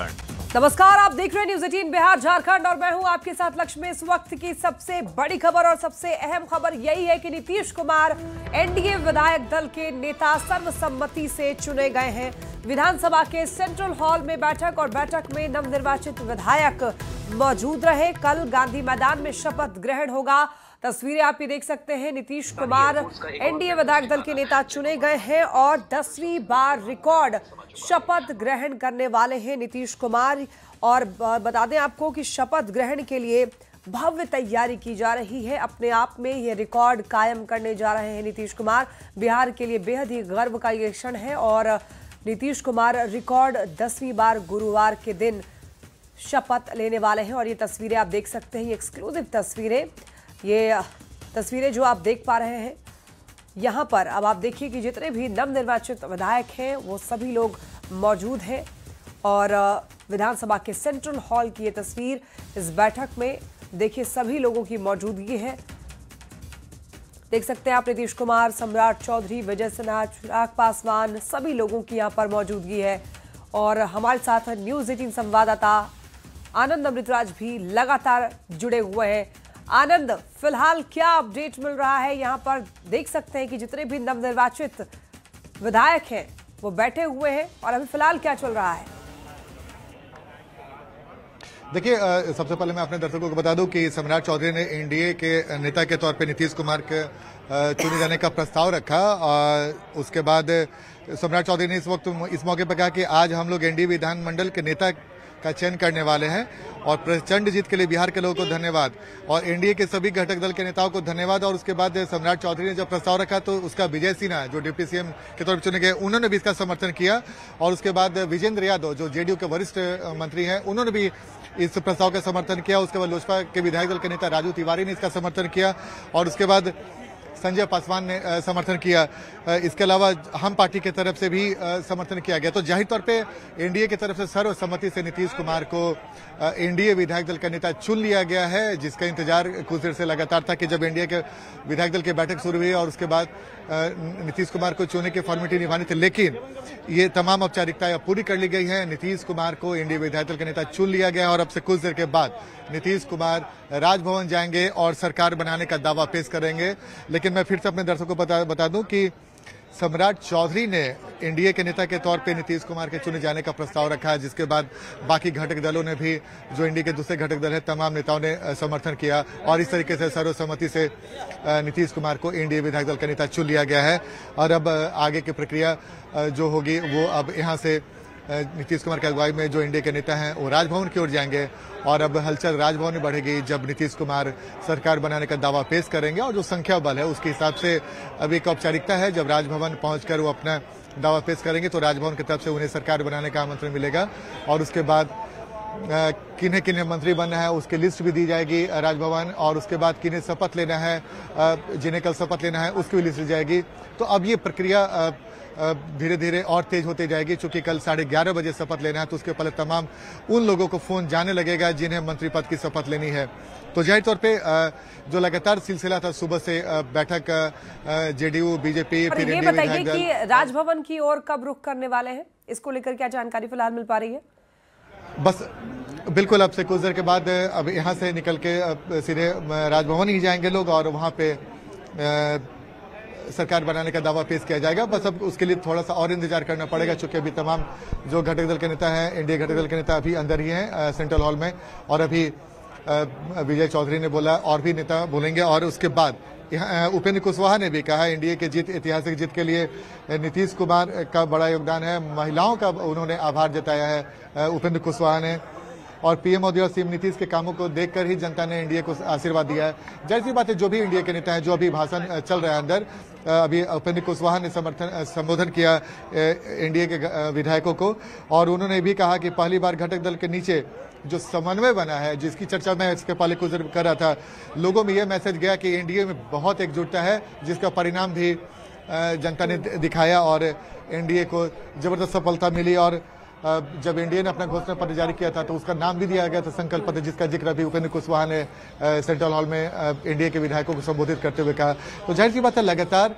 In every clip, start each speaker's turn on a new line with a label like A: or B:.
A: झारखंड।
B: नमस्कार, आप देख रहे हैं न्यूज़ 18 बिहार झारखंड और मैं हूं आपके साथ लक्ष्मी। इस वक्त की सबसे बड़ी खबर और सबसे अहम खबर यही है कि नीतीश कुमार एनडीए विधायक दल के नेता सर्वसम्मति से चुने गए हैं। विधानसभा के सेंट्रल हॉल में बैठक में नवनिर्वाचित विधायक मौजूद रहे। कल गांधी मैदान में शपथ ग्रहण होगा। तस्वीरें आप ये देख सकते हैं। नीतीश कुमार एनडीए विधायक दल के नेता चुने गए हैं और 10वीं बार रिकॉर्ड शपथ ग्रहण करने वाले हैं नीतीश कुमार। और बता दें आपको कि शपथ ग्रहण के लिए भव्य तैयारी की जा रही है। अपने आप में ये रिकॉर्ड कायम करने जा रहे हैं नीतीश कुमार। बिहार के लिए बेहद ही गर्व का ये क्षण है और नीतीश कुमार रिकॉर्ड 10वीं बार गुरुवार के दिन शपथ लेने वाले हैं। और ये तस्वीरें आप देख सकते हैं, ये एक्सक्लूसिव तस्वीरें, ये तस्वीरें जो आप देख पा रहे हैं यहाँ पर। अब आप देखिए कि जितने भी नवनिर्वाचित विधायक हैं वो सभी लोग मौजूद हैं और विधानसभा के सेंट्रल हॉल की ये तस्वीर। इस बैठक में देखिए सभी लोगों की मौजूदगी है। देख सकते हैं आप नीतीश कुमार, सम्राट चौधरी, विजय सिन्हा, चिराग पासवान, सभी लोगों की यहाँ पर मौजूदगी है। और हमारे साथ न्यूज़ 18 संवाददाता आनंद अमृतराज भी लगातार जुड़े हुए हैं। आनंद, फिलहाल क्या अपडेट मिल रहा है? यहाँ पर देख सकते हैं कि जितने भी नवनिर्वाचित विधायक हैं वो बैठे हुए हैं और अभी फिलहाल क्या चल रहा है?
C: देखिए, सबसे पहले मैं अपने दर्शकों को बता दूं कि सम्राट चौधरी ने एनडीए के नेता के तौर पे नीतीश कुमार के चुने जाने का प्रस्ताव रखा। उसके बाद सम्राट चौधरी ने इस मौके पर कहा कि आज हम लोग एनडीए विधानमंडल के नेता का चयन करने वाले हैं और प्रचंड जीत के लिए बिहार के लोगों को धन्यवाद और एनडीए के सभी घटक दल के नेताओं को धन्यवाद। और उसके बाद सम्राट चौधरी ने जब प्रस्ताव रखा तो उसका विजय सिन्हा, जो डिप्टी सीएम के तौर पर चुने गए, उन्होंने भी इसका समर्थन किया। और उसके बाद विजेंद्र यादव, जो जेडीयू के वरिष्ठ मंत्री हैं, उन्होंने भी इस प्रस्ताव का समर्थन किया। उसके बाद लोजपा के विधायक दल के नेता राजू तिवारी ने इसका समर्थन किया और उसके बाद संजय पासवान ने समर्थन किया। इसके अलावा हम पार्टी की तरफ से भी समर्थन किया गया। तो जाहिर तौर पे एनडीए की तरफ से सर्वसम्मति से नीतीश कुमार को एनडीए विधायक दल का नेता चुन लिया गया है, जिसका इंतजार कुछ देर से लगातार था कि जब एनडीए के विधायक दल की बैठक शुरू हुई और उसके बाद नीतीश कुमार को चुनने की फॉर्मेलिटी निभानी थी, लेकिन ये तमाम औपचारिकताएं पूरी कर ली गई हैं। नीतीश कुमार को एनडीए विधायक दल का नेता चुन लिया गया और अब से कुछ देर के बाद नीतीश कुमार राजभवन जाएंगे और सरकार बनाने का दावा पेश करेंगे। लेकिन मैं फिर से अपने दर्शकों को बता दूं कि सम्राट चौधरी ने एनडीए के नेता के तौर पे नीतीश कुमार के चुने जाने का प्रस्ताव रखा है, जिसके बाद बाकी घटक दलों ने भी, जो एनडीए के दूसरे घटक दल है, तमाम नेताओं ने समर्थन किया और इस तरीके से सर्वसम्मति से नीतीश कुमार को एनडीए विधायक दल का नेता चुन लिया गया है। और अब आगे की प्रक्रिया जो होगी वो अब यहाँ से नीतीश कुमार की अगुवाई में जो एनडीए के नेता हैं वो राजभवन की ओर जाएंगे और अब हलचल राजभवन में बढ़ेगी जब नीतीश कुमार सरकार बनाने का दावा पेश करेंगे। और जो संख्या बल है उसके हिसाब से अभी एक औपचारिकता है, जब राजभवन पहुंचकर वो अपना दावा पेश करेंगे तो राजभवन की तरफ से उन्हें सरकार बनाने का आमंत्रण मिलेगा और उसके बाद किन्हें किन्हें मंत्री बनना है उसकी लिस्ट भी दी जाएगी राजभवन। और उसके बाद किन्हें शपथ लेना है, जिन्हें कल शपथ लेना है उसकी भी लिस्ट दी जाएगी। तो अब ये प्रक्रिया धीरे धीरे और तेज होती जाएगी। चूंकि कल 11:30 बजे शपथ लेना है तो उसके पहले तमाम उन लोगों को फोन जाने लगेगा जिन्हें मंत्री पद की शपथ लेनी है। तो जाहिर तौर पे जो लगातार सिलसिला था सुबह से बैठक जेडीयू, बीजेपी, फिर
B: ये बताइए कि राजभवन की ओर कब रुख करने वाले हैं, इसको लेकर क्या जानकारी फिलहाल मिल पा रही है?
C: बस बिल्कुल अब से कुछ देर के बाद अब यहाँ से निकल के सीधे राजभवन ही जाएंगे लोग और वहाँ पे सरकार बनाने का दावा पेश किया जाएगा। बस अब उसके लिए थोड़ा सा और इंतजार करना पड़ेगा, चूंकि अभी तमाम जो घटक दल के नेता हैं, एनडीए घटक दल के नेता अभी अंदर ही हैं सेंट्रल हॉल में और अभी विजय चौधरी ने बोला और भी नेता बोलेंगे। और उसके बाद उपेंद्र कुशवाहा ने भी कहा एनडीए के ऐतिहासिक जीत के लिए नीतीश कुमार का बड़ा योगदान है। महिलाओं का उन्होंने आभार जताया है उपेंद्र कुशवाहा ने और पीएम मोदी और सीएम नीतीश के कामों को देखकर ही जनता ने एनडीए को आशीर्वाद दिया है। जाहिर सी बात है, जो भी एनडीए के नेता हैं, जो अभी भाषण चल रहा है अंदर, अभी उपेंद्र कुशवाहा ने संबोधन किया एनडीए के विधायकों को और उन्होंने भी कहा कि पहली बार घटक दल के नीचे जो समन्वय बना है, जिसकी चर्चा मैं इसके पहले कुछ देर कर रहा था, लोगों में यह मैसेज गया कि एनडीए में बहुत एकजुटता है, जिसका परिणाम भी जनता ने दिखाया और एनडीए को जबरदस्त सफलता मिली। और जब एनडीए ने अपना घोषणा पत्र जारी किया था तो उसका नाम भी दिया गया था संकल्प पत्र, जिसका जिक्र अभी उपेंद्र कुशवाहा ने सेंट्रल हॉल में एनडीए के विधायकों को संबोधित करते हुए कहा। तो जाहिर सी बात है, लगातार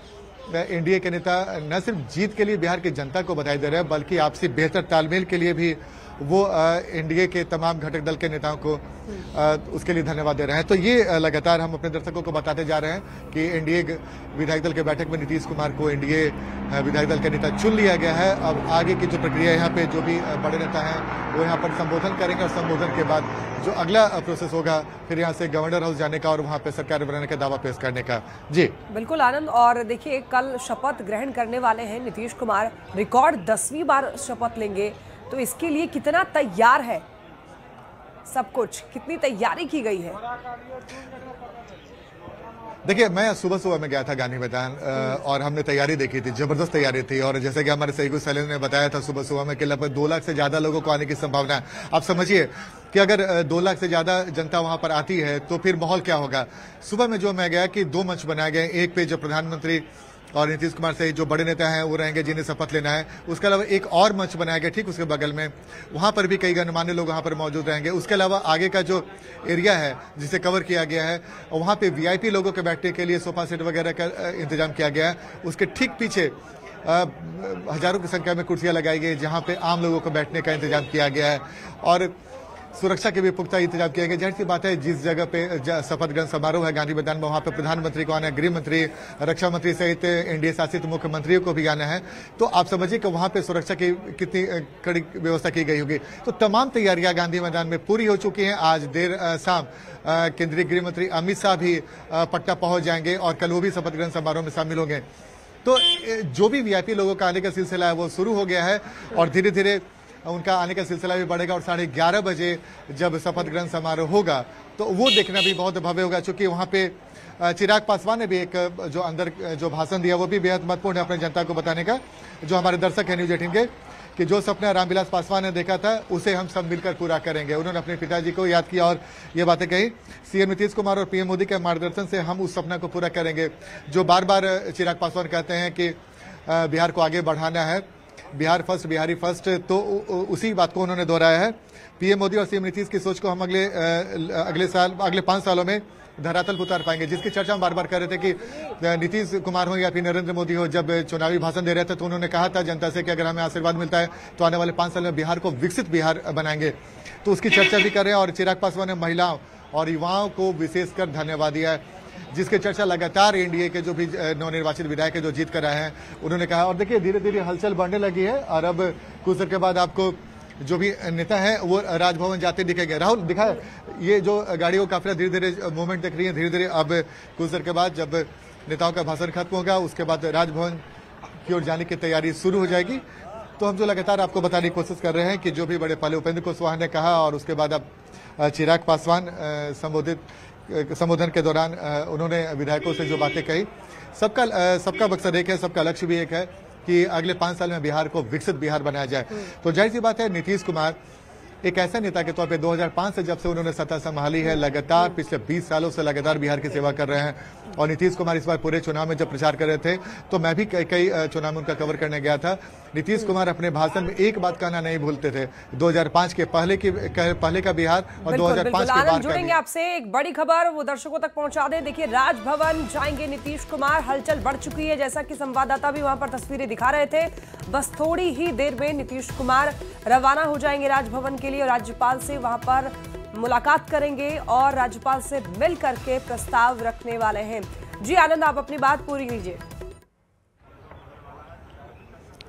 C: एनडीए के नेता न सिर्फ जीत के लिए बिहार की जनता को बधाई दे रहे हैं, बल्कि आपसी बेहतर तालमेल के लिए भी वो एनडीए के तमाम घटक दल के नेताओं को उसके लिए धन्यवाद दे रहे हैं। तो ये लगातार हम अपने दर्शकों को बताते जा रहे हैं कि एनडीए विधायक दल के बैठक में नीतीश कुमार को एनडीए विधायक दल का नेता चुन लिया गया है। अब आगे की जो प्रक्रिया यहाँ पे जो भी बड़े नेता हैं वो यहाँ पर संबोधन करेंगे और संबोधन के बाद जो अगला प्रोसेस होगा फिर यहाँ से गवर्नर हाउस जाने का और वहाँ पे सरकार बनाने का दावा पेश करने का। जी
B: बिल्कुल आनंद। और देखिए कल शपथ ग्रहण करने वाले हैं नीतीश कुमार, रिकॉर्ड 10वीं बार शपथ लेंगे, तो इसके लिए कितना तैयार है सब कुछ, कितनी तैयारी की गई है?
C: देखिए मैं सुबह में गया था गांधी मैदान और हमने तैयारी देखी थी, जबरदस्त तैयारी थी। और जैसे कि हमारे सहयोगी सैलेंद्र ने बताया था सुबह में कि लगभग 2 लाख से ज्यादा लोगों को आने की संभावना है। आप समझिए कि अगर 2 लाख से ज्यादा जनता वहां पर आती है तो फिर माहौल क्या होगा। सुबह में जो मैं गया कि 2 मंच बनाए गए, एक पे जो प्रधानमंत्री और नीतीश कुमार सहित जो बड़े नेता हैं वो रहेंगे जिन्हें शपथ लेना है। उसके अलावा एक और मंच बनाया गया ठीक उसके बगल में, वहां पर भी कई गणमान्य लोग वहां पर मौजूद रहेंगे। उसके अलावा आगे का जो एरिया है जिसे कवर किया गया है वहां पे वीआईपी लोगों के बैठने के लिए सोफा सेट वगैरह का इंतजाम किया गया है। उसके ठीक पीछे हजारों की संख्या में कुर्सियां लगाई गई जहां पे आम लोगों को बैठने का इंतजाम किया गया है और सुरक्षा के भी पुख्ता इंतजाम किया गया। जाहिर सी बात है जिस जगह पे शपथ ग्रहण समारोह है गांधी मैदान में, वहां पे प्रधानमंत्री को आना है, गृह मंत्री, रक्षा मंत्री सहित एनडीए शासित मुख्यमंत्रियों को भी आना है। तो आप समझिए कि वहां पे सुरक्षा की कितनी कड़ी व्यवस्था की गई होगी। तो तमाम तैयारियां गांधी मैदान में पूरी हो चुकी हैं। आज देर शाम केंद्रीय गृह मंत्री अमित शाह भी पटना पहुंच जाएंगे और कल वो भी शपथ ग्रहण समारोह में शामिल होंगे। तो जो भी वीआईपी लोगों का आने का सिलसिला है वो शुरू हो गया है और धीरे धीरे उनका आने का सिलसिला भी बढ़ेगा और 11:30 बजे जब शपथ ग्रहण समारोह होगा तो वो देखना भी बहुत भव्य होगा। चूंकि वहां पे चिराग पासवान ने भी एक जो अंदर जो भाषण दिया वो भी बेहद महत्वपूर्ण है अपने जनता को बताने का। जो हमारे दर्शक है न्यूज 18 के कि जो सपना रामविलास पासवान ने देखा था उसे हम सब मिलकर पूरा करेंगे। उन्होंने अपने पिताजी को याद किया और ये बातें कही। सीएम नीतीश कुमार और पीएम मोदी के मार्गदर्शन से हम उस सपना को पूरा करेंगे। जो बार बार चिराग पासवान कहते हैं कि बिहार को आगे बढ़ाना है, बिहार फर्स्ट, बिहारी फर्स्ट, तो उसी बात को उन्होंने दोहराया है। पीएम मोदी और सीएम नीतीश की सोच को हम अगले 5 सालों में धरातल पर उतार पाएंगे, जिसकी चर्चा हम बार बार कर रहे थे कि नीतीश कुमार हो या फिर नरेंद्र मोदी हो, जब चुनावी भाषण दे रहे थे तो उन्होंने कहा था जनता से कि अगर हमें आशीर्वाद मिलता है तो आने वाले 5 साल में बिहार को विकसित बिहार बनाएंगे। तो उसकी चर्चा भी कर रहे हैं और चिराग पासवान ने महिलाओं और युवाओं को विशेषकर धन्यवाद दिया है, जिसकी चर्चा लगातार एनडीए के जो भी नवनिर्वाचित विधायक है जो जीत कर आए हैं उन्होंने कहा। और देखिए धीरे धीरे हलचल बढ़ने लगी है और अब कुछ देर के बाद आपको जो भी नेता है वो राजभवन जाते दिखेंगे। राहुल दिखाए ये जो गाड़ियों काफिला धीरे धीरे मूवमेंट दिख रही है। धीरे धीरे अब कुछ देर के बाद जब नेताओं का भाषण खत्म होगा उसके बाद राजभवन की ओर जाने की तैयारी शुरू हो जाएगी। तो हम जो लगातार आपको बताने की कोशिश कर रहे हैं कि जो भी बड़े पहले उपेंद्र कुशवाहा ने कहा और उसके बाद अब चिराग पासवान संबोधन के दौरान उन्होंने विधायकों से जो बातें कही, सबका मकसद एक है, सबका लक्ष्य भी एक है कि अगले 5 साल में बिहार को विकसित बिहार बनाया जाए। तो जाहिर सी बात है नीतीश कुमार एक ऐसा नेता के तौर पे 2005 से जब से उन्होंने सत्ता संभाली है लगातार पिछले 20 सालों से लगातार बिहार की सेवा कर रहे हैं। और नीतीश कुमार इस बार पूरे चुनाव में जब प्रचार कर रहे थे तो मैं भी कई चुनाव में उनका कवर करने गया था। नीतीश कुमार अपने भाषण में एक बात कहना नहीं भूलते थे, 2005 के पहले का बिहार और 2005 के बाद
B: जुड़ेंगे आपसे। एक बड़ी खबर वो दर्शकों तक पहुंचा दें। देखिए राजभवन जाएंगे नीतीश कुमार, हलचल बढ़ चुकी है जैसा कि संवाददाता भी वहां पर तस्वीरें दिखा रहे थे। बस थोड़ी ही देर में नीतीश कुमार रवाना हो जाएंगे राजभवन के लिए और राज्यपाल से वहां पर मुलाकात करेंगे और राज्यपाल से मिल करके प्रस्ताव रखने वाले हैं। जी आनंद, आप अपनी बात पूरी कीजिए।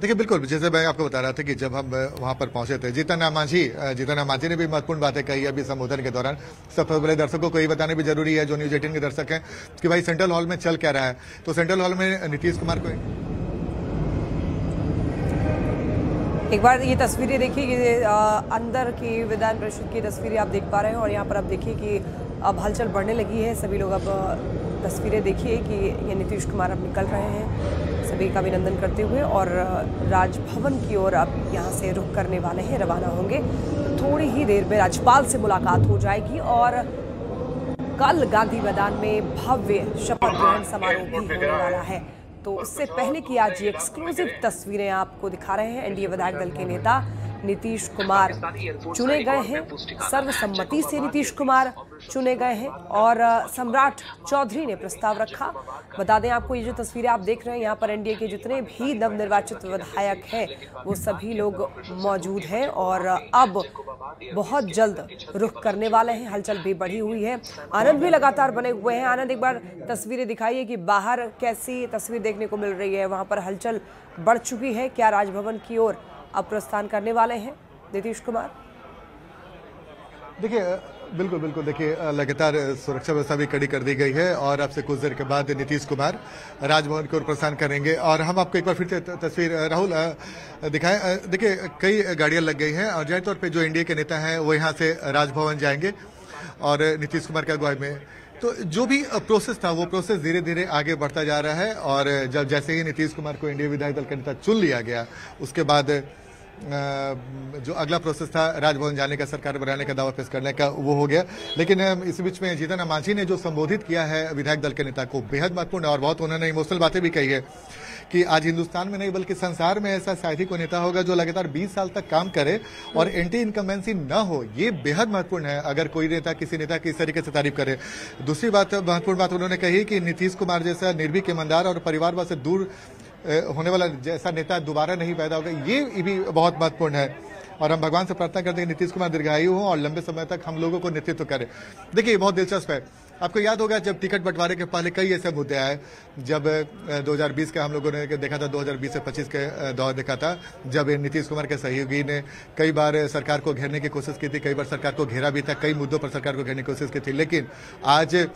C: देखिए बिल्कुल जैसे मैं आपको बता रहा था कि जब हम वहां पर पहुंचे थे जीतन राम मांझी ने भी महत्वपूर्ण बातें कही अभी संबोधन के दौरान। सबसे पहले दर्शकों को ये बताने भी जरूरी है जो न्यूज 18 के दर्शक हैं कि भाई सेंट्रल हॉल में चल क्या रहा है। तो सेंट्रल हॉल में नीतीश कुमार को
B: एक बार ये तस्वीरें देखिए, ये अंदर की विधान परिषद की तस्वीरें आप देख पा रहे हैं और यहाँ पर आप देखिए कि अब हलचल बढ़ने लगी है। सभी लोग अब तस्वीरें देखिए कि ये नीतीश कुमार अब निकल रहे हैं सभी का अभिनंदन करते हुए और राजभवन की ओर अब यहाँ से रुख करने वाले हैं, रवाना होंगे। थोड़ी ही देर में राज्यपाल से मुलाकात हो जाएगी और कल गांधी मैदान में भव्य शपथ ग्रहण समारोह भी होने वाला है। तो उससे पहले की आज ये एक्सक्लूसिव तस्वीरें आपको दिखा रहे हैं एनडीए विधायक दल के नेता नीतीश कुमार चुने गए हैं। सर्वसम्मति से नीतीश कुमार चुने गए हैं और सम्राट चौधरी ने प्रस्ताव रखा। बता दें आपको, ये जो तस्वीरें आप देख रहे हैं, यहाँ पर एनडीए के जितने भी नवनिर्वाचित विधायक हैं वो सभी लोग मौजूद हैं और अब बहुत जल्द रुख करने वाले हैं। हलचल भी बढ़ी हुई है, आनंद भी लगातार बने हुए हैं। आनंद, एक बार तस्वीरें दिखाइए कि बाहर कैसी तस्वीर देखने को मिल रही है। वहां पर हलचल बढ़ चुकी है, क्या राजभवन की ओर अब प्रस्थान करने वाले हैं नीतीश कुमार?
C: देखिए, बिल्कुल बिल्कुल, देखिए लगातार सुरक्षा व्यवस्था भी कड़ी कर दी गई है और अब से कुछ देर के बाद नीतीश कुमार राजभवन की ओर प्रस्थान करेंगे। और हम आपको एक बार फिर से तस्वीर राहुल दिखाएं। देखिए, कई गाड़ियां लग गई हैं और जाहिर तौर पे जो एनडीए के नेता हैं वो यहाँ से राजभवन जाएंगे और नीतीश कुमार की अगुवाई में। तो जो भी प्रोसेस था वो प्रोसेस धीरे धीरे आगे बढ़ता जा रहा है और जब जैसे ही नीतीश कुमार को एनडीए विधायक दल का नेता चुन लिया गया, उसके बाद जो अगला प्रोसेस था राजभवन जाने का, सरकार बनाने का, दावा पेश करने का, वो हो गया। लेकिन इस बीच में जीतन राम मांझी ने जो संबोधित किया है विधायक दल के नेता को, बेहद महत्वपूर्ण और बहुत उन्होंने इमोशनल बातें भी कही है कि आज हिंदुस्तान में नहीं बल्कि संसार में ऐसा शायद ही कोई नेता होगा जो लगातार 20 साल तक काम करे और एंटी इनकम्बेंसी न हो। ये बेहद महत्वपूर्ण है अगर कोई नेता किसी नेता की इस तरीके से तारीफ करे। दूसरी बात, महत्वपूर्ण बात उन्होंने कही कि नीतीश कुमार जैसा निर्भीक, ईमानदार और परिवारवाद से दूर होने वाला जैसा नेता दोबारा नहीं पैदा होगा, ये भी बहुत महत्वपूर्ण है। और हम भगवान से प्रार्थना करते हैं कि नीतीश कुमार दीर्घायु हो और लंबे समय तक हम लोगों को नेतृत्व करे। देखिए, बहुत दिलचस्प है, आपको याद होगा जब टिकट बंटवारे के पहले कई ऐसे मुद्दे आए, जब 2020 का हम लोगों ने देखा था, 2020 से 25 के दौर देखा था, जब नीतीश कुमार के सहयोगी ने कई बार सरकार को घेरने की कोशिश की थी, कई बार सरकार को घेरा भी था, कई मुद्दों पर सरकार को घेरने की कोशिश की थी। लेकिन आज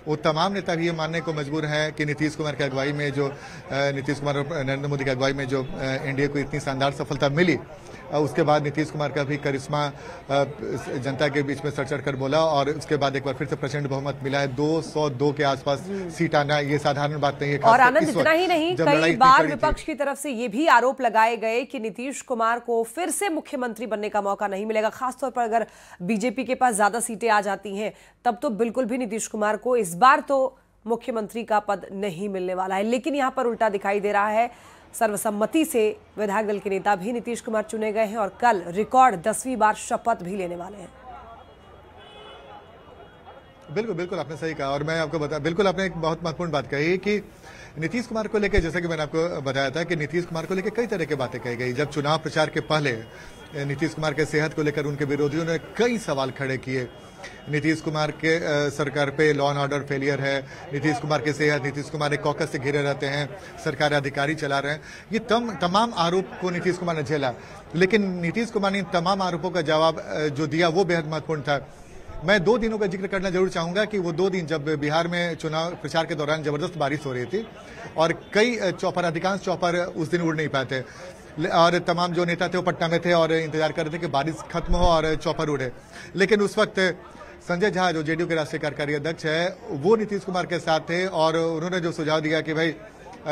C: वो तमाम नेता भी ये मानने को मजबूर हैं कि नीतीश कुमार की अगुवाई में जो नीतीश कुमार और नरेंद्र मोदी की अगुवाई में जो एनडीए को इतनी शानदार सफलता मिली, उसके बाद नीतीश कुमार का भी करिश्मा जनता के बीच में सर चढ़ कर बोला और उसके बाद एक बार फिर से प्रचंड बहुमत मिला है। 202 के आसपास सीट आना ये साधारण बात नहीं है।
B: और आनंद, इतना ही नहीं, कई बार विपक्ष की तरफ से ये भी आरोप लगाए गए कि नीतीश कुमार को फिर से मुख्यमंत्री बनने का मौका नहीं मिलेगा, खासतौर पर अगर बीजेपी के पास ज्यादा सीटें आ जाती हैं तब तो बिल्कुल भी नीतीश कुमार को इस बार तो मुख्यमंत्री का पद नहीं मिलने वाला है। लेकिन यहां पर उल्टा दिखाई दे रहा है, सर्वसम्मति से विधायक दल के नेता भी नीतीश कुमार चुने गए हैं और कल रिकॉर्ड 10वीं बार शपथ भी लेने वाले हैं।
C: बिल्कुल बिल्कुल, आपने सही कहा और मैं आपको बता, बिल्कुल आपने एक बहुत महत्वपूर्ण बात कही कि नीतीश कुमार को लेकर, जैसा कि मैंने आपको बताया था कि नीतीश कुमार को लेकर कई तरह की बातें कही गई। जब चुनाव प्रचार के पहले नीतीश कुमार के सेहत को लेकर उनके विरोधियों ने कई सवाल खड़े किए। नीतीश कुमार के सरकार पे लॉ एंड ऑर्डर फेलियर है, नीतीश कुमार की सेहत, नीतीश कुमार एक कॉकस से घिरे रहते हैं, सरकारी अधिकारी चला रहे हैं, ये तमाम आरोप को नीतीश कुमार ने झेला। लेकिन नीतीश कुमार ने तमाम आरोपों का जवाब जो दिया वो बेहद महत्वपूर्ण था। मैं 2 दिनों का जिक्र करना जरूर चाहूंगा कि वो 2 दिन जब बिहार में चुनाव प्रचार के दौरान जबरदस्त बारिश हो रही थी और कई चौपर, अधिकांश चौपर उस दिन उड़ नहीं पाए थे और तमाम जो नेता थे वो पटना में थे और इंतजार कर रहे थे कि बारिश खत्म हो और चौपर उड़े। लेकिन उस वक्त संजय झा जो जेडीयू के राष्ट्रीय कार्यकारी अध्यक्ष है वो नीतीश कुमार के साथ थे और उन्होंने जो सुझाव दिया कि भाई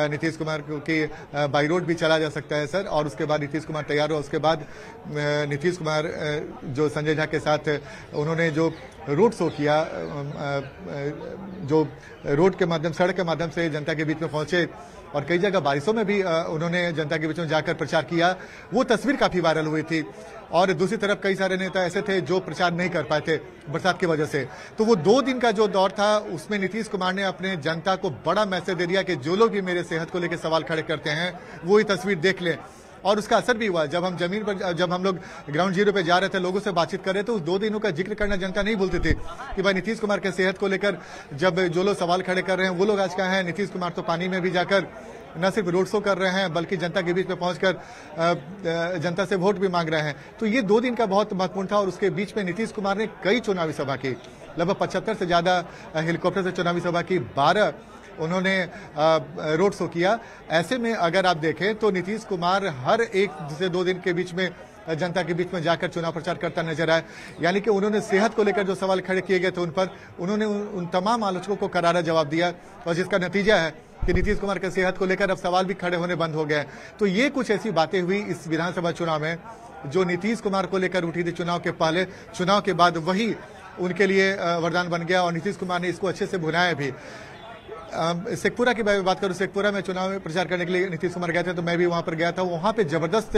C: नीतीश कुमार की बाई रोड भी चला जा सकता है सर, और उसके बाद नीतीश कुमार तैयार हुआ। उसके बाद नीतीश कुमार जो संजय झा के साथ उन्होंने जो रोड शो किया, जो रोड के माध्यम, सड़क के माध्यम से जनता के बीच में पहुंचे और कई जगह बारिशों में भी उन्होंने जनता के बीच में जाकर प्रचार किया, वो तस्वीर काफी वायरल हुई थी। और दूसरी तरफ कई सारे नेता ऐसे थे जो प्रचार नहीं कर पाए थे बरसात की वजह से। तो वो 2 दिन का जो दौर था उसमें नीतीश कुमार ने अपने जनता को बड़ा मैसेज दे दिया कि जो लोग भी मेरे सेहत को लेकर सवाल खड़े करते हैं वो ये तस्वीर देख लें। और उसका असर भी हुआ। जब हम जमीन पर, जब हम लोग ग्राउंड जीरो पे जा रहे थे, लोगों से बातचीत कर रहे थे, उस 2 दिनों का जिक्र करना जनता नहीं भूलती थी कि भाई नीतीश कुमार के सेहत को लेकर जब जो लोग सवाल खड़े कर रहे हैं वो लोग आज कहाँ हैं। नीतीश कुमार तो पानी में भी जाकर न सिर्फ रोड शो कर रहे हैं बल्कि जनता के बीच में पहुंचकर जनता से वोट भी मांग रहे हैं। तो ये 2 दिन का बहुत महत्वपूर्ण था और उसके बीच में नीतीश कुमार ने कई चुनावी सभा की, लगभग 75 से ज्यादा हेलीकॉप्टर से चुनावी सभा की, 12 उन्होंने रोड शो किया। ऐसे में अगर आप देखें तो नीतीश कुमार हर 1 से 2 दिन के बीच में जनता के बीच में जाकर चुनाव प्रचार करता नजर आया। यानी कि उन्होंने सेहत को लेकर जो सवाल खड़े किए गए थे उन पर उन्होंने उन तमाम आलोचकों को करारा जवाब दिया और जिसका नतीजा है कि नीतीश कुमार के सेहत को लेकर अब सवाल भी खड़े होने बंद हो गए। तो ये कुछ ऐसी बातें हुई इस विधानसभा चुनाव में जो नीतीश कुमार को लेकर उठी थी चुनाव के पहले, चुनाव के बाद वही उनके लिए वरदान बन गया और नीतीश कुमार ने इसको अच्छे से भुनाया भी। शेखपुरा की बात करूं, शेखपुरा में चुनाव में प्रचार करने के लिए नीतीश कुमार गए थे, तो मैं भी वहां पर गया था। वहां पे जबरदस्त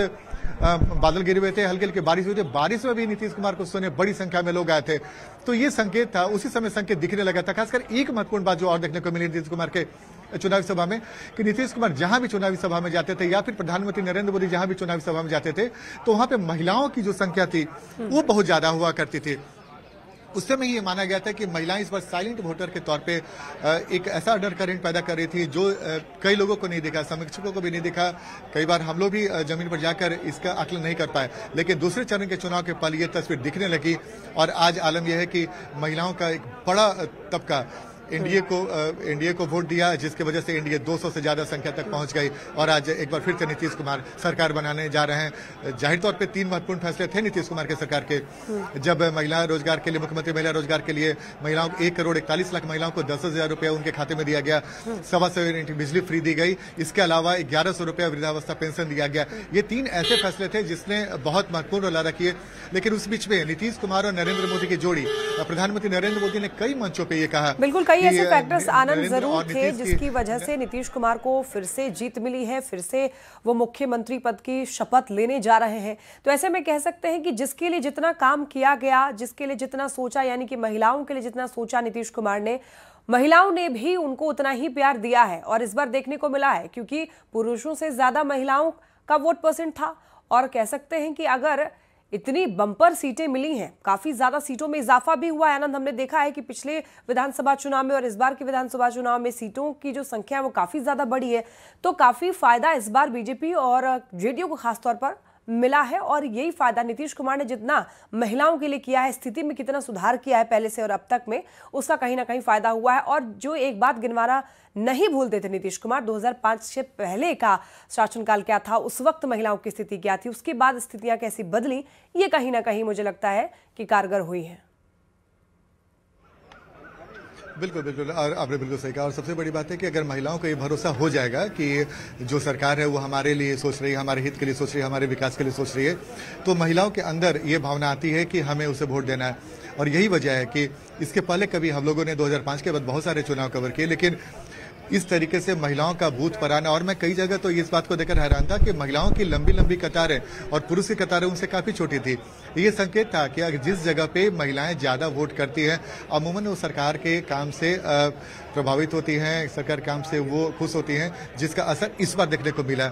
C: बादल गिरे हुए थे, हल्की हल्की बारिश हुई थी। बारिश में भी नीतीश कुमार को सुने बड़ी संख्या में लोग आए थे। तो ये संकेत था, उसी समय संकेत दिखने लगा था। खासकर एक महत्वपूर्ण बात जो और देखने को मिली नीतीश कुमार के चुनावी सभा में, कि नीतीश कुमार जहां भी चुनावी सभा में जाते थे या फिर प्रधानमंत्री नरेंद्र मोदी जहां भी चुनावी सभा में जाते थे, तो वहां पे महिलाओं की जो संख्या थी वो बहुत ज्यादा हुआ करती थी। उस समय ये माना गया था कि महिलाएं इस बार साइलेंट वोटर के तौर पे एक ऐसा अंडर करंट पैदा कर रही थी जो कई लोगों को नहीं दिखा, समीक्षकों को भी नहीं दिखा। कई बार हम लोग भी जमीन पर जाकर इसका आकलन नहीं कर पाए, लेकिन दूसरे चरण के चुनाव के पल ये तस्वीर दिखने लगी। और आज आलम यह है कि महिलाओं का एक बड़ा तबका एनडीए को वोट दिया, जिसकी वजह से एनडीए 200 से ज्यादा संख्या तक पहुंच गई। और आज एक बार फिर से नीतीश कुमार सरकार बनाने जा रहे हैं। जाहिर तौर पे 3 महत्वपूर्ण फैसले थे नीतीश कुमार के सरकार के। जब महिला रोजगार के लिए, मुख्यमंत्री महिला रोजगार के लिए महिलाओं 1,41,00,000 महिलाओं को 10,000 रुपया उनके खाते में दिया गया। 1.25 यूनिट बिजली फ्री दी गई। इसके अलावा 1,100 रुपया वृद्धावस्था पेंशन दिया गया। ये 3 ऐसे फैसले थे जिसने बहुत महत्वपूर्ण रोल अदा किए। लेकिन उस बीच में नीतीश कुमार और नरेंद्र मोदी की जोड़ी, प्रधानमंत्री नरेंद्र मोदी ने कई मंचों पर यह कहा,
B: बिल्कुल कई ऐसे फैक्टर्स आनंद जरूर थे जिसकी वजह से नीतीश कुमार को फिर से जीत मिली है, फिर से वो मुख्यमंत्री पद की शपथ लेने जा रहे हैं। तो ऐसे में कह सकते हैं कि जिसके लिए जितना काम किया गया, जिसके लिए जितना सोचा, यानी कि महिलाओं के लिए जितना सोचा नीतीश कुमार ने, महिलाओं ने भी उनको उतना ही प्यार दिया है। और इस बार देखने को मिला है, क्योंकि पुरुषों से ज्यादा महिलाओं का वोट परसेंट था। और कह सकते हैं कि अगर इतनी बम्पर सीटें मिली हैं, काफी ज्यादा सीटों में इजाफा भी हुआ है। आनंद, हमने देखा है कि पिछले विधानसभा चुनाव में और इस बार के विधानसभा चुनाव में सीटों की जो संख्या है वो काफी ज्यादा बढ़ी है। तो काफी फायदा इस बार बीजेपी और जेडीयू को खासतौर पर मिला है। और यही फायदा नीतीश कुमार ने जितना महिलाओं के लिए किया है, स्थिति में कितना सुधार किया है पहले से और अब तक में, उसका कहीं ना कहीं फायदा हुआ है। और जो एक बात गिनवाना नहीं भूलते थे नीतीश कुमार, 2005 से पहले का शासनकाल क्या था, उस वक्त महिलाओं की स्थिति क्या थी, उसके बाद स्थितियां कैसी बदली, ये कहीं ना कहीं मुझे लगता है कि कारगर हुई है।
C: बिल्कुल बिल्कुल, और आपने बिल्कुल सही कहा। और सबसे बड़ी बात है कि अगर महिलाओं को ये भरोसा हो जाएगा कि जो सरकार है वो हमारे लिए सोच रही है, हमारे हित के लिए सोच रही है, हमारे विकास के लिए सोच रही है, तो महिलाओं के अंदर ये भावना आती है कि हमें उसे वोट देना है। और यही वजह है कि इसके पहले कभी हम लोगों ने 2005 के बाद बहुत सारे चुनाव कवर किए, लेकिन इस तरीके से महिलाओं का बूथ पर आना, और मैं कई जगह तो इस बात को देखकर हैरान था कि महिलाओं की लंबी लंबी कतारें और पुरुष की कतारें उनसे काफी छोटी थी। ये संकेत था कि अगर जिस जगह पे महिलाएं ज्यादा वोट करती हैं, अमूमन वो सरकार के काम से प्रभावित होती हैं, सरकार काम से वो खुश होती हैं, जिसका असर इस बार देखने को मिला।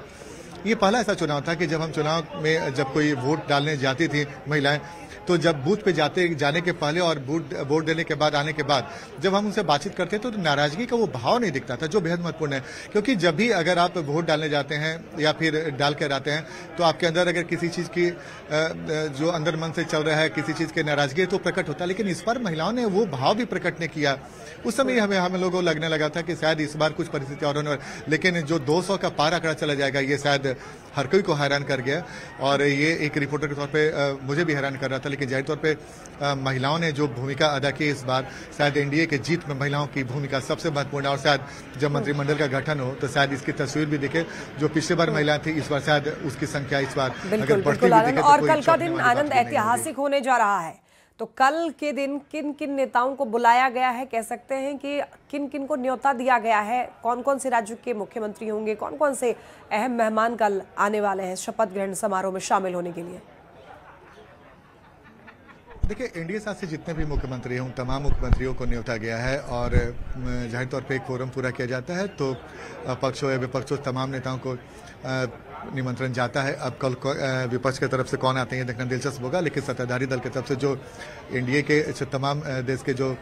C: ये पहला ऐसा चुनाव था कि जब हम चुनाव में जब कोई वोट डालने जाती थी महिलाएं, तो जब बूथ पे जाने के पहले और वोट देने के बाद, आने के बाद जब हम उनसे बातचीत करते तो नाराजगी का वो भाव नहीं दिखता था, जो बेहद महत्वपूर्ण है। क्योंकि जब भी अगर आप वोट डालने जाते हैं या फिर डाल कर आते हैं, तो आपके अंदर अगर किसी चीज की जो अंदर मन से चल रहा है, किसी चीज की नाराजगी है, तो प्रकट होता है। लेकिन इस बार महिलाओं ने वो भाव भी प्रकट नहीं किया। उस समय हमें लोगों को लगने लगा था कि शायद इस बार कुछ परिस्थिति और होने वाली, लेकिन जो 200 का पार आंकड़ा चला जाएगा, ये शायद हर कोई को हैरान कर गया। और ये एक रिपोर्टर के तौर पे मुझे भी हैरान कर रहा था। लेकिन जाहिर तौर पे महिलाओं ने जो भूमिका अदा की इस बार, शायद एनडीए के जीत में महिलाओं की भूमिका सबसे महत्वपूर्ण है। और शायद जब मंत्रिमंडल का गठन हो तो शायद इसकी तस्वीर भी दिखे। जो पिछले बार महिला थी, इस बार शायद उसकी संख्या इस बार अगर बढ़ती भी दिखे।
B: और कल का दिन आनंद ऐतिहासिक होने जा रहा है। तो कल के दिन किन किन नेताओं को बुलाया गया है, कह सकते हैं कि किन किन को न्योता दिया गया है, कौन कौन से राज्यों के मुख्यमंत्री होंगे, कौन कौन से अहम मेहमान कल आने वाले हैं शपथ ग्रहण समारोह में शामिल होने के लिए?
C: देखिए, एनडीए साथ से जितने भी मुख्यमंत्री हैं, उन तमाम मुख्यमंत्रियों को न्योता गया है और जाहिर तौर पे एक फोरम पूरा किया जाता है। तो पक्ष हो या विपक्ष हो, तमाम नेताओं को निमंत्रण जाता है। अब कल विपक्ष की तरफ से कौन आते हैं देखना दिलचस्प होगा, लेकिन सत्ताधारी दल की तरफ से जो एनडीए के तमाम देश के जो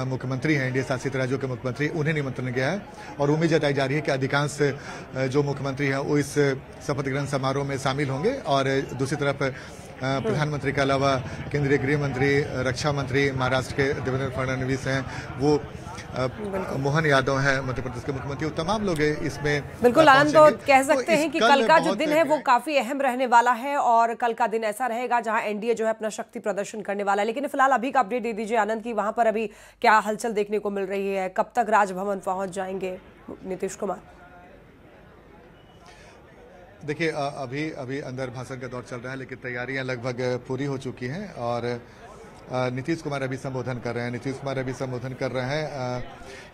C: मुख्यमंत्री हैं, एनडीए शासित राज्यों के मुख्यमंत्री, उन्हें निमंत्रण गया है। और उम्मीद जताई जा रही है कि अधिकांश जो मुख्यमंत्री हैं वो इस शपथ ग्रहण समारोह में शामिल होंगे। और दूसरी तरफ प्रधानमंत्री के अलावा केंद्रीय गृह मंत्री, रक्षा मंत्री महाराष्ट्र के देवेंद्र फडणवीस हैं, वो मोहन यादव है मध्य प्रदेश के मुख्यमंत्री, तमाम लोग इसमें
B: बिल्कुल आनंद। तो कह सकते हैं कि कल का जो दिन है वो काफी अहम रहने वाला है और कल का दिन ऐसा रहेगा जहां एनडीए जो है अपना शक्ति प्रदर्शन करने वाला है। लेकिन फिलहाल अभी का अपडेट दे दीजिए आनंद की वहां पर अभी क्या हलचल देखने को मिल रही है, कब तक राजभवन पहुंच जाएंगे नीतीश कुमार?
C: देखिए, अभी अंदर भाषण का दौर चल रहा है, लेकिन तैयारियां लगभग पूरी हो चुकी हैं। और नीतीश कुमार अभी संबोधन कर रहे हैं। नीतीश कुमार अभी संबोधन कर रहे हैं।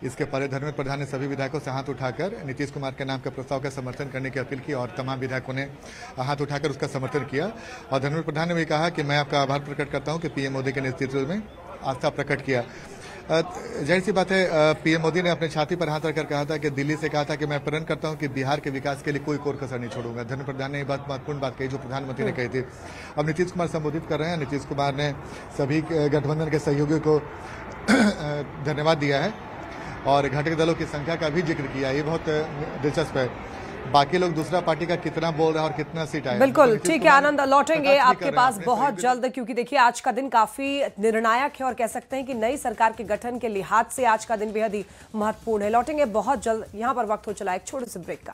C: इसके पहले धर्मेंद्र प्रधान ने सभी विधायकों से हाथ उठाकर नीतीश कुमार के नाम के प्रस्ताव का समर्थन करने की अपील की और तमाम विधायकों ने हाथ उठाकर उसका समर्थन किया। और धर्मेंद्र प्रधान ने भी कहा कि मैं आपका आभार प्रकट करता हूं कि पीएम मोदी के नेतृत्व में आस्था प्रकट किया। जाहिर सी बात है, पीएम मोदी ने अपने छाती पर हाथ रखकर कहा था कि दिल्ली से कहा था कि मैं प्रण करता हूं कि बिहार के विकास के लिए कोई कोर कसर नहीं छोड़ूंगा। धर्मेंद्र प्रधान ने ये बात महत्वपूर्ण बात कही जो प्रधानमंत्री ने कही थी। अब नीतीश कुमार संबोधित कर रहे हैं। नीतीश कुमार ने सभी गठबंधन के सहयोगियों को धन्यवाद दिया है और घटक दलों की संख्या का भी जिक्र किया। ये बहुत दिलचस्प है। बाकी लोग दूसरा पार्टी का कितना बोल रहा है और कितना सीट आया।
B: बिल्कुल ठीक है आनंद, लौटेंगे आपके पास बहुत जल्द, क्योंकि देखिए आज का दिन काफी निर्णायक है और कह सकते हैं कि नई सरकार के गठन के लिहाज से आज का दिन बेहद ही महत्वपूर्ण है। लौटेंगे बहुत जल्द। यहां पर वक्त हो चला एक छोटे से ब्रेक का।